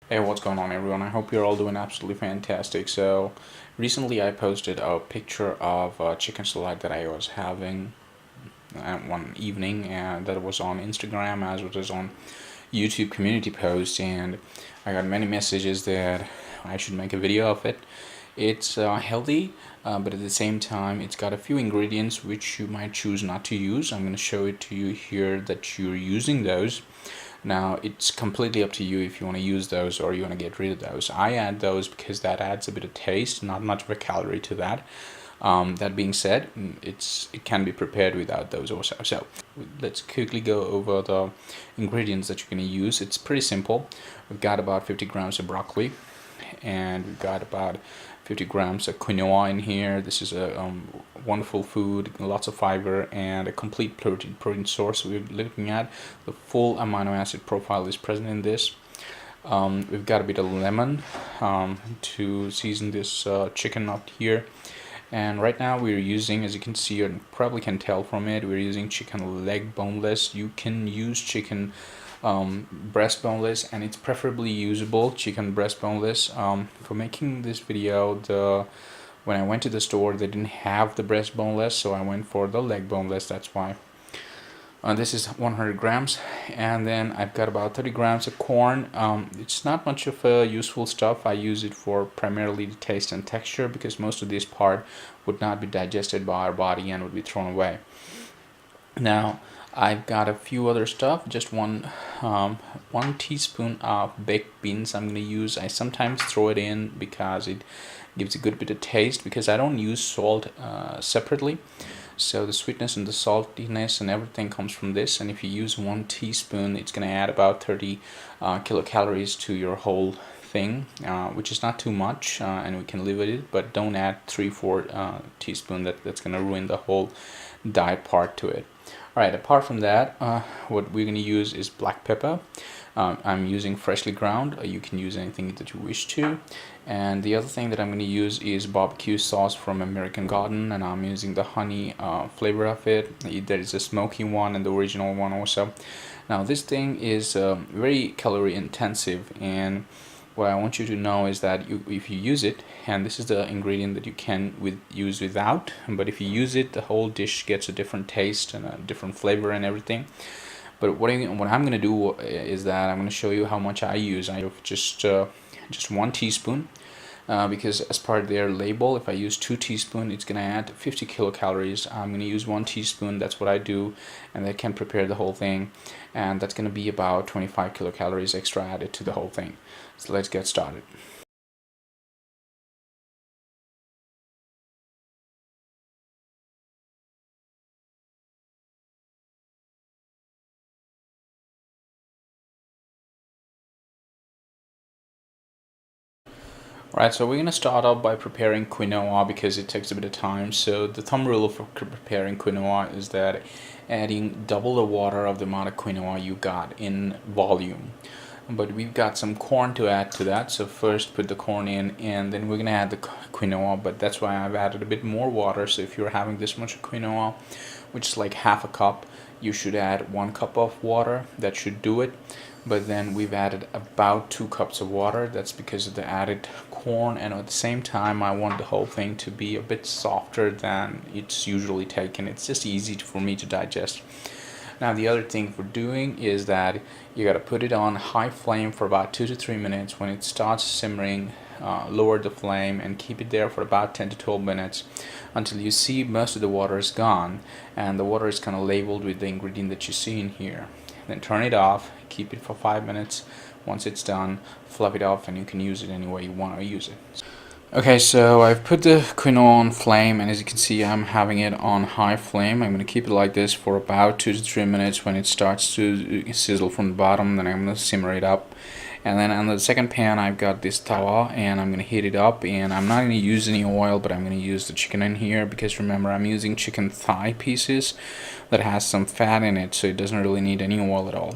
Hey, what's going on, everyone? I hope you're all doing absolutely fantastic. So, recently I posted a picture of a chicken salad that I was having one evening, and that was on Instagram as well as on YouTube community post, and I got many messages that I should make a video of it. It's healthy, but at the same time, it's got a few ingredients which you might choose not to use. I'm going to show it to you here that you're using those. Now, it's completely up to you if you want to use those or you want to get rid of those. I add those because that adds a bit of taste, not much of a calorie to that. That being said, it can be prepared without those also. So let's quickly go over the ingredients that you're going to use. It's pretty simple. We've got about 50 grams of broccoli, and we've got about 50 grams of quinoa in here. This is a wonderful food, lots of fiber, and a complete protein source. We're looking at the full amino acid profile is present in this. We've got a bit of lemon to season this chicken up here. And right now we're using, as you can see, or probably can tell from it, we're using chicken leg boneless. You can use chicken breast boneless, and it's preferably usable chicken breast boneless. For making this video, when I went to the store, they didn't have the breast boneless, so I went for the leg boneless. That's why. This is 100 grams, and then I've got about 30 grams of corn. It's not much of a useful stuff. I use it for primarily the taste and texture, because most of this part would not be digested by our body and would be thrown away. Now, I've got a few other stuff. Just one teaspoon of baked beans I'm going to use. I sometimes throw it in because it gives a good bit of taste, because I don't use salt separately. So the sweetness and the saltiness and everything comes from this. And if you use 1 teaspoon, it's going to add about 30 kilocalories to your whole thing, which is not too much, and we can live with it. But don't add 3-4 teaspoon. That's going to ruin the whole diet part to it. Alright, apart from that, what we're going to use is black pepper. I'm using freshly ground. You can use anything that you wish to. And the other thing that I'm going to use is barbecue sauce from American Garden, and I'm using the honey flavor of it. There is a smoky one and the original one also. Now, this thing is very calorie intensive, and what I want you to know is that if you use it, and this is the ingredient that you can use without, but if you use it, the whole dish gets a different taste and a different flavor and everything. But what I'm going to do is that I'm going to show you how much I use. I have just 1 teaspoon, because as part of their label, if I use 2 teaspoons, it's going to add 50 kilocalories. I'm going to use 1 teaspoon. That's what I do, and that can prepare the whole thing, and that's going to be about 25 kilocalories extra added to the whole thing. So let's get started. Right, so we're going to start off by preparing quinoa, because it takes a bit of time. So the thumb rule for preparing quinoa is that adding double the water of the amount of quinoa you got in volume. But we've got some corn to add to that, so first put the corn in, and then we're going to add the quinoa, but that's why I've added a bit more water. So if you're having this much quinoa, which is like half a cup, you should add 1 cup of water. That should do it. But then we've added about 2 cups of water. That's because of the added corn, and at the same time I want the whole thing to be a bit softer than it's usually taken. It's just easy for me to digest. Now, the other thing we're doing is that you got to put it on high flame for about 2 to 3 minutes. When it starts simmering, lower the flame and keep it there for about 10 to 12 minutes until you see most of the water is gone, and the water is kind of labeled with the ingredient that you see in here. Then turn it off, keep it for 5 minutes. Once it's done, fluff it off, and you can use it any way you want to use it. Okay, so I've put the quinoa on flame, and as you can see, I'm having it on high flame. I'm going to keep it like this for about 2 to 3 minutes. When it starts to sizzle from the bottom, then I'm going to simmer it up. And then on the second pan, I've got this tawa, and I'm going to heat it up, and I'm not going to use any oil, but I'm going to use the chicken in here, because remember, I'm using chicken thigh pieces that has some fat in it, so it doesn't really need any oil at all.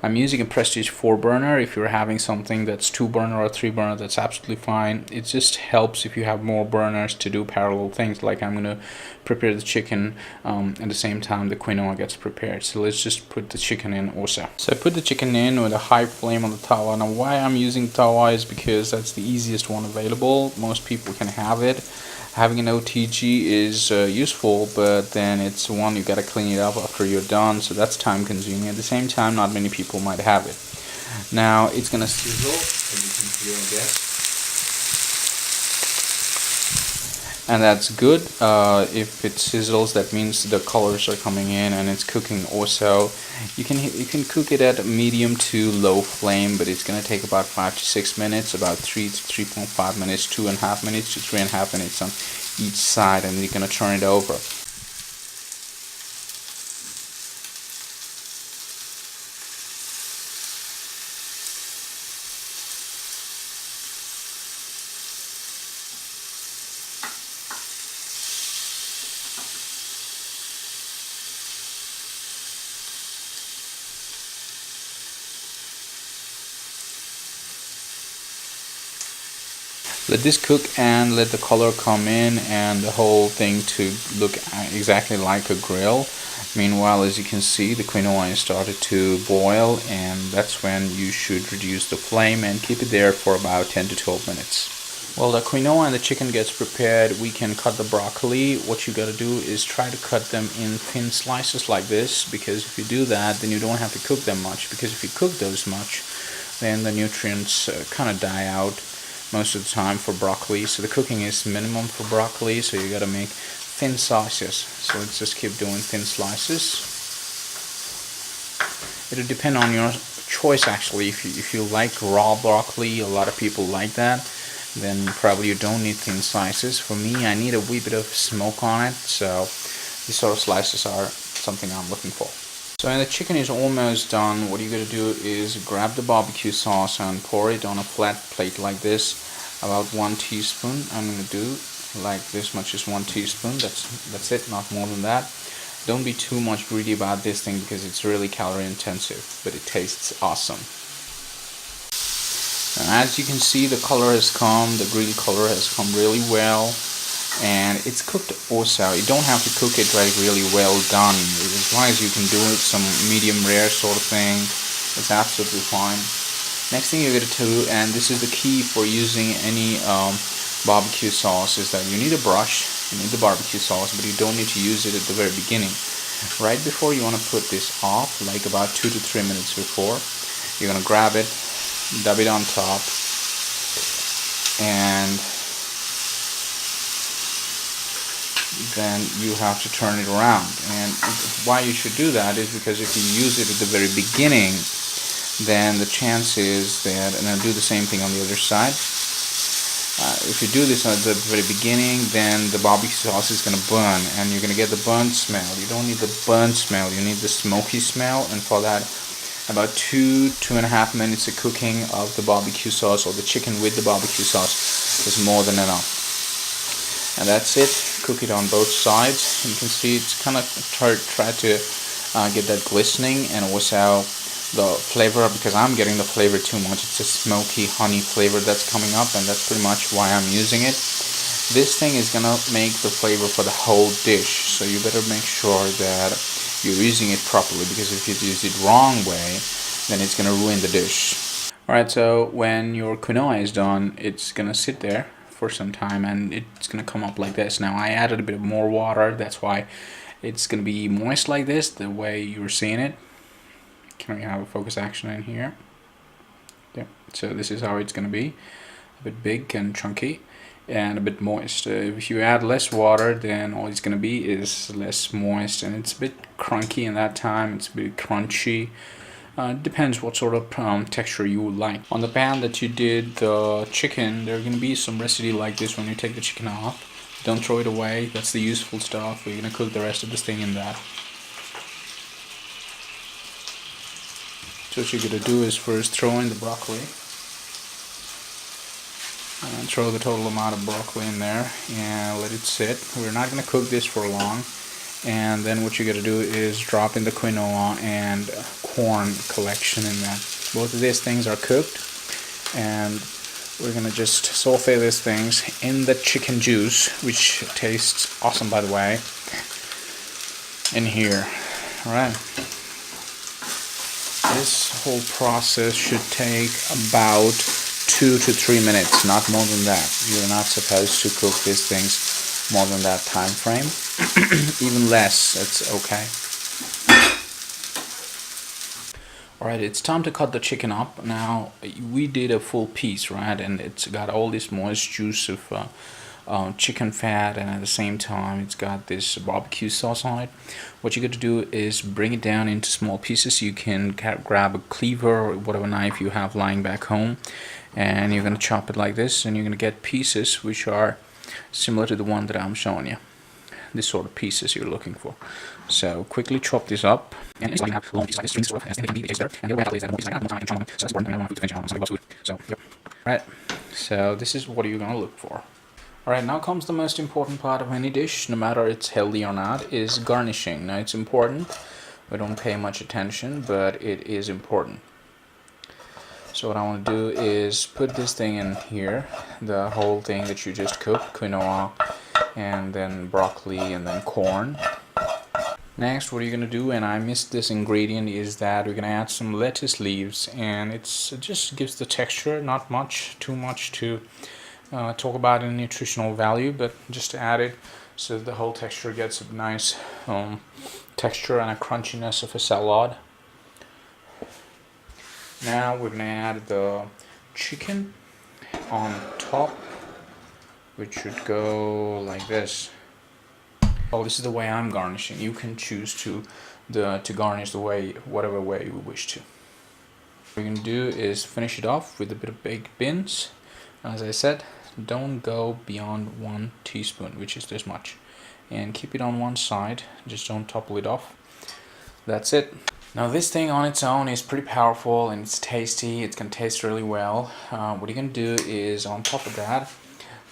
I'm using a Prestige 4 burner. If you're having something that's 2 burner or 3 burner, that's absolutely fine. It just helps if you have more burners to do parallel things, like I'm gonna prepare the chicken at the same time the quinoa gets prepared. So let's just put the chicken in also. So I put the chicken in with a high flame on the tawa. Now why I'm using tawa is because that's the easiest one available. Most people can have it. Having an OTG is useful, but then it's one you gotta clean it up after you're done, so that's time consuming. At the same time, not many people might have it. Now it's gonna sizzle, as you can hear, I guess. And that's good. If it sizzles, that means the colors are coming in and it's cooking also. You can cook it at medium to low flame, but it's gonna take about 5 to 6 minutes, about 3 to 3.5 minutes, 2.5 minutes to 3.5 minutes on each side, and you're gonna turn it over. Let this cook and let the color come in and the whole thing to look exactly like a grill. Meanwhile, as you can see, the quinoa has started to boil, and that's when you should reduce the flame and keep it there for about 10 to 12 minutes. While the quinoa and the chicken gets prepared, we can cut the broccoli. What you gotta do is try to cut them in thin slices like this, because if you do that, then you don't have to cook them much, because if you cook those much, then the nutrients kind of die out most of the time for broccoli. So the cooking is minimum for broccoli, so you gotta make thin slices. So let's just keep doing thin slices. It'll depend on your choice actually. If you like raw broccoli, a lot of people like that, then probably you don't need thin slices. For me, I need a wee bit of smoke on it, so these sort of slices are something I'm looking for. So when the chicken is almost done, what you're going to do is grab the barbecue sauce and pour it on a flat plate like this. About 1 teaspoon. I'm going to do like this much is 1 teaspoon. That's it, not more than that. Don't be too much greedy about this thing because it's really calorie intensive, but it tastes awesome. And as you can see, the color has come, the grilled color has come really well. And it's cooked also. You don't have to cook it like really well done. As long as you can do it some medium rare sort of thing, it's absolutely fine. Next thing you're going to do, and this is the key for using any barbecue sauce, is that you need a brush, you need the barbecue sauce, but you don't need to use it at the very beginning. Right before you want to put this off, like about 2 to 3 minutes before, you're going to grab it, dab it on top, and then you have to turn it around. And why you should do that is because if you use it at the very beginning, then the chance is that, and I'll do the same thing on the other side, if you do this at the very beginning, then the barbecue sauce is going to burn, and you're going to get the burnt smell. You don't need the burnt smell, you need the smoky smell, and for that, about 2.5 minutes of cooking of the barbecue sauce, or the chicken with the barbecue sauce, is more than enough. And that's it. Cook it on both sides. You can see it's kind of try to get that glistening, and also the flavor, because I'm getting the flavor too much. It's a smoky honey flavor that's coming up, and that's pretty much why I'm using it. This thing is gonna make the flavor for the whole dish, so you better make sure that you're using it properly, because if you use it wrong way, then it's gonna ruin the dish. Alright, so when your quinoa is done, it's gonna sit there for some time and it's gonna come up like this. Now I added a bit more water, that's why it's gonna be moist like this, the way you're seeing it. Can we have a focus action in here? Yeah, so this is how it's gonna be, a bit big and chunky and a bit moist. If you add less water, then all it's gonna be is less moist, and it's a bit crunchy in that time, it's a bit crunchy. Depends what sort of texture you would like. On the pan that you did the chicken, there's going to be some residue like this when you take the chicken off. Don't throw it away, that's the useful stuff. We're going to cook the rest of this thing in that. So what you're going to do is first throw in the broccoli. And throw the total amount of broccoli in there and let it sit. We're not going to cook this for long. And then what you gotta do is drop in the quinoa and corn collection in that. Both of these things are cooked, and we're gonna just saute these things in the chicken juice, which tastes awesome, by the way, in here. Alright. This whole process should take about 2 to 3 minutes, not more than that. You're not supposed to cook these things more than that time frame. Even less, it's okay. Alright, it's time to cut the chicken up. Now, we did a full piece, right? And it's got all this moist juice of chicken fat, and at the same time it's got this barbecue sauce on it. What you got to do is bring it down into small pieces. You can grab a cleaver or whatever knife you have lying back home, and you're going to chop it like this, and you're going to get pieces which are similar to the one that I'm showing you. This sort of pieces you're looking for. So quickly chop this up. And it's like you have long pieces like this, sort of, as they can be, it better. And the other way I is that more pieces like that, more time I can chop them. So that's important. I don't want food to finish on somebody loves food. So, yep. Right. So this is what you're gonna look for. Alright, now comes the most important part of any dish, no matter it's healthy or not, is garnishing. Now it's important. We don't pay much attention, but it is important. So what I want to do is put this thing in here, the whole thing that you just cooked, quinoa, and then broccoli, and then corn. Next, what you're going to do, and I missed this ingredient, is that we're going to add some lettuce leaves, and it just gives the texture, not much, too much to talk about in nutritional value, but just to add it so the whole texture gets a nice texture and a crunchiness of a salad. Now we're going to add the chicken on top, which should go like this. Oh, this is the way I'm garnishing. You can choose to garnish the way, whatever way you wish to. What you're going to do is finish it off with a bit of baked beans. As I said, don't go beyond 1 teaspoon, which is this much. And keep it on one side, just don't topple it off. That's it. Now this thing on its own is pretty powerful and it's tasty. It's going to taste really well. What you're going to do is, on top of that,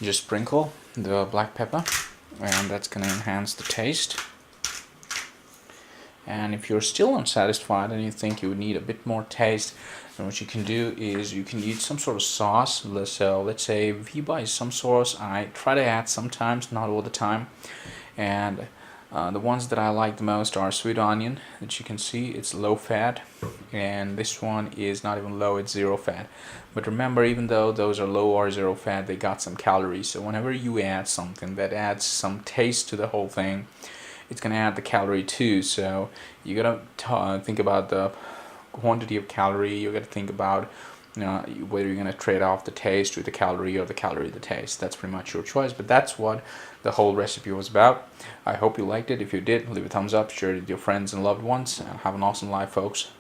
just sprinkle the black pepper, and that's going to enhance the taste. And if you're still unsatisfied and you think you would need a bit more taste, then what you can do is you can use some sort of sauce. So let's say if you buy some sauce, I try to add sometimes, not all the time. And the ones that I like the most are sweet onion, that you can see it's low fat, and this one is not even low, it's 0 fat. But remember, even though those are low or 0 fat, they got some calories. So whenever you add something that adds some taste to the whole thing, it's gonna add the calorie too. So you gotta think about the quantity of calorie. You gotta think about whether you're gonna trade off the taste with the calorie or the calorie with the taste. That's pretty much your choice, but that's what the whole recipe was about. I hope you liked it. If you did, leave a thumbs up, share it with your friends and loved ones, and have an awesome life, folks.